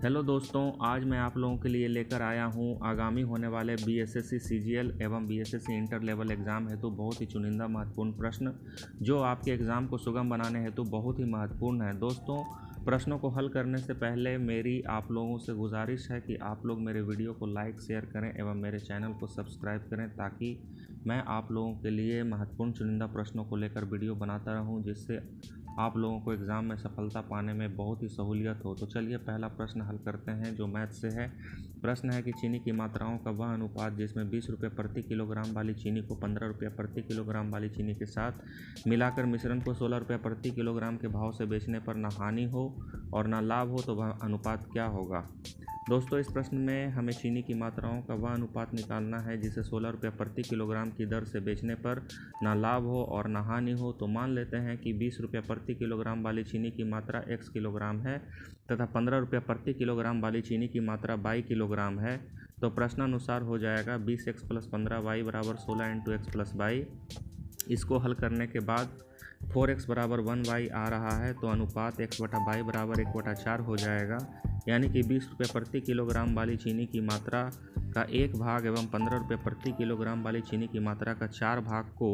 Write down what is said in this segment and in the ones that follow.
Hello दोस्तों, आज मैं आप लोगों के लिए लेकर आया हूं आगामी होने वाले बीएसएससी सीजीएल एवं बीएसएससी इंटर लेवल एग्ज़ाम हेतु बहुत ही चुनिंदा महत्वपूर्ण प्रश्न जो आपके एग्ज़ाम को सुगम बनाने हेतु बहुत ही महत्वपूर्ण है। दोस्तों, प्रश्नों को हल करने से पहले मेरी आप लोगों से गुजारिश है कि आप लोग मेरे वीडियो को लाइक शेयर करें एवं मेरे चैनल को सब्सक्राइब करें ताकि मैं आप लोगों के लिए महत्वपूर्ण चुनिंदा प्रश्नों को लेकर वीडियो बनाता रहूं, जिससे आप लोगों को एग्ज़ाम में सफलता पाने में बहुत ही सहूलियत हो। तो चलिए पहला प्रश्न हल करते हैं जो मैथ से है। प्रश्न है कि चीनी की मात्राओं का वह अनुपात जिसमें 20 रुपये प्रति किलोग्राम वाली चीनी को 15 रुपये प्रति किलोग्राम वाली चीनी के साथ मिलाकर मिश्रण को 16 रुपये प्रति किलोग्राम के भाव से बेचने पर ना हानि हो और ना लाभ हो, तो वह अनुपात क्या होगा। दोस्तों, इस प्रश्न में हमें चीनी की मात्राओं का वह अनुपात निकालना है जिसे 16 रुपये प्रति किलोग्राम की दर से बेचने पर ना लाभ हो और ना हानि हो। तो मान लेते हैं कि 20 रुपये प्रति किलोग्राम वाली चीनी की मात्रा x किलोग्राम है तथा 15 रुपये प्रति किलोग्राम वाली चीनी की मात्रा y किलोग्राम है। तो प्रश्नानुसार हो जाएगा 20x + 15y = 16 × x + y। इसको हल करने के बाद 4x = 1y आ रहा है, तो अनुपात x/y = 1/4 हो जाएगा। यानी कि 20 रुपये प्रति किलोग्राम वाली चीनी की मात्रा का 1 भाग एवं 15 रुपये प्रति किलोग्राम वाली चीनी की मात्रा का 4 भाग को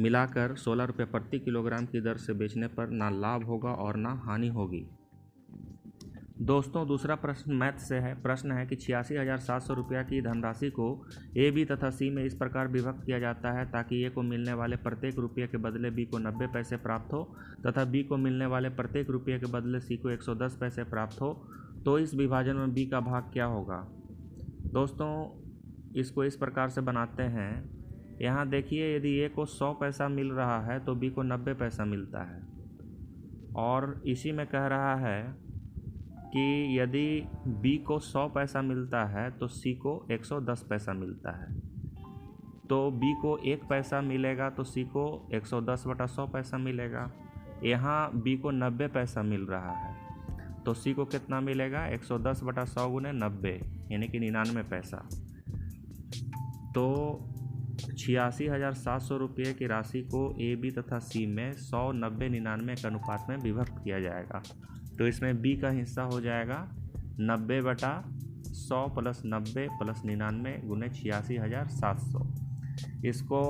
मिलाकर 16 रुपये प्रति किलोग्राम की दर से बेचने पर ना लाभ होगा और ना हानि होगी। दोस्तों, दूसरा प्रश्न मैथ से है। प्रश्न है कि 86,700 रुपया की धनराशि को ए, बी तथा सी में इस प्रकार विभक्त किया जाता है ताकि ए को मिलने वाले प्रत्येक रुपये के बदले बी को 90 पैसे प्राप्त हो तथा बी को मिलने वाले प्रत्येक रुपये के बदले सी को 110 पैसे प्राप्त हो। तो इस विभाजन में बी का भाग क्या होगा। दोस्तों, इसको इस प्रकार से बनाते हैं। यहाँ देखिए, यदि ए को 100 पैसा मिल रहा है तो बी को 90 पैसा मिलता है, और इसी में कह रहा है कि यदि बी को 100 पैसा मिलता है तो सी को 110 पैसा मिलता है। तो बी को 1 पैसा मिलेगा तो सी को 110/100 पैसा मिलेगा। यहाँ बी को 90 पैसा मिल रहा है तो सी को कितना मिलेगा, 110/100 × 90 यानी कि 99 पैसा। तो 86,700 रुपये की राशि को ए, बी तथा सी में 100, 90, 99 के अनुपात में विभक्त किया जाएगा। तो इसमें बी का हिस्सा हो जाएगा 90/100 + 90 + 99 × 86,700। इसको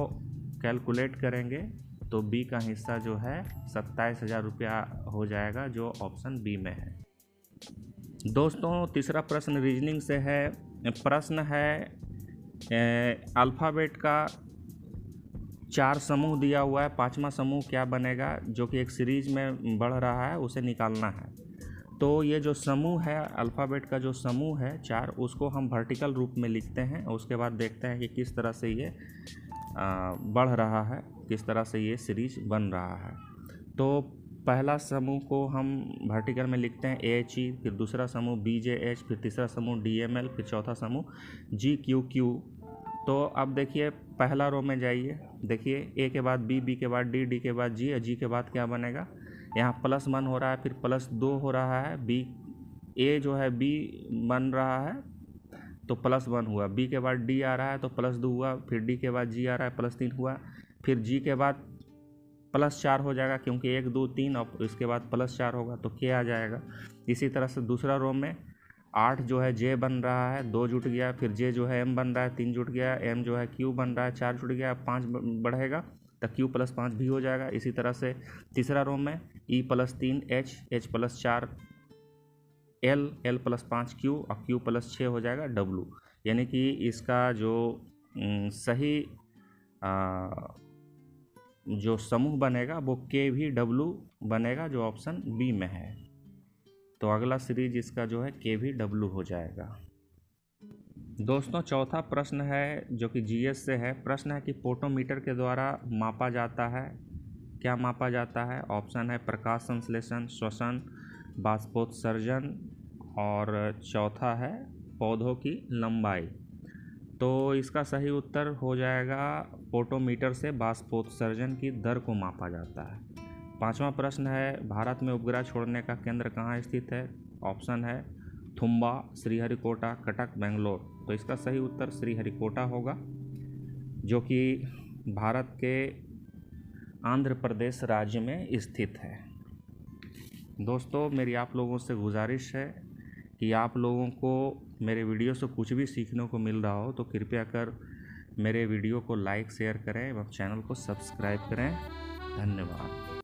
कैलकुलेट करेंगे तो बी का हिस्सा जो है 27,000 रुपया हो जाएगा, जो ऑप्शन बी में है। दोस्तों, तीसरा प्रश्न रीजनिंग से है। प्रश्न है अल्फ़ाबेट का 4 समूह दिया हुआ है, 5वां समूह क्या बनेगा, जो कि एक सीरीज में बढ़ रहा है, उसे निकालना है। तो ये जो समूह है, अल्फ़ाबेट का जो समूह है 4, उसको हम वर्टिकल रूप में लिखते हैं। उसके बाद देखते हैं कि किस तरह से ये बढ़ रहा है, किस तरह से ये सीरीज बन रहा है। तो पहला समूह को हम वर्टिकल में लिखते हैं AHE, फिर दूसरा समूह BJH, फिर तीसरा समूह DML, फिर चौथा समूह GQQ। तो अब देखिए, पहला रो में जाइए। देखिए, A के बाद B, B के बाद D, D के बाद G और G के बाद क्या बनेगा, यहाँ +1 हो रहा है, फिर +2 हो रहा है। B A जो है B बन रहा है तो +1 हुआ, B के बाद D आ रहा है तो +2 हुआ, फिर D के बाद G आ रहा है +3 हुआ, फिर G के बाद +4 हो जाएगा क्योंकि 1, 2, 3 और इसके बाद +4 होगा तो K आ जाएगा। इसी तरह से दूसरा रो में 8 जो है J बन रहा है, 2 जुट गया, फिर J जो है M बन रहा है, 3 जुट गया, M जो है Q बन रहा है, 4 जुट गया, 5 बढ़ेगा तो Q + 5 भी हो जाएगा। इसी तरह से तीसरा रो में E + 3 H, H + 4 L, L + 5 Q और Q + 6 हो जाएगा W। यानी कि इसका जो सही जो समूह बनेगा वो KVW बनेगा, जो ऑप्शन बी में है। तो अगला सीरीज इसका जो है KVW हो जाएगा। दोस्तों, चौथा प्रश्न है जो कि GS से है। प्रश्न है कि पोटोमीटर के द्वारा मापा जाता है, क्या मापा जाता है। ऑप्शन है प्रकाश संश्लेषण, श्वसन, बाष्पोत्सर्जन, और चौथा है पौधों की लंबाई। तो इसका सही उत्तर हो जाएगा पोटोमीटर से बाष्पोत्सर्जन की दर को मापा जाता है। 5वां प्रश्न है भारत में उपग्रह छोड़ने का केंद्र कहाँ स्थित है। ऑप्शन है थुम्बा, श्रीहरिकोटा, कटक, बेंगलोर। तो इसका सही उत्तर श्रीहरिकोटा होगा, जो कि भारत के आंध्र प्रदेश राज्य में स्थित है। दोस्तों, मेरी आप लोगों से गुजारिश है कि आप लोगों को मेरे वीडियो से कुछ भी सीखने को मिल रहा हो तो कृपया कर मेरे वीडियो को लाइक शेयर करें एवं चैनल को सब्सक्राइब करें। धन्यवाद।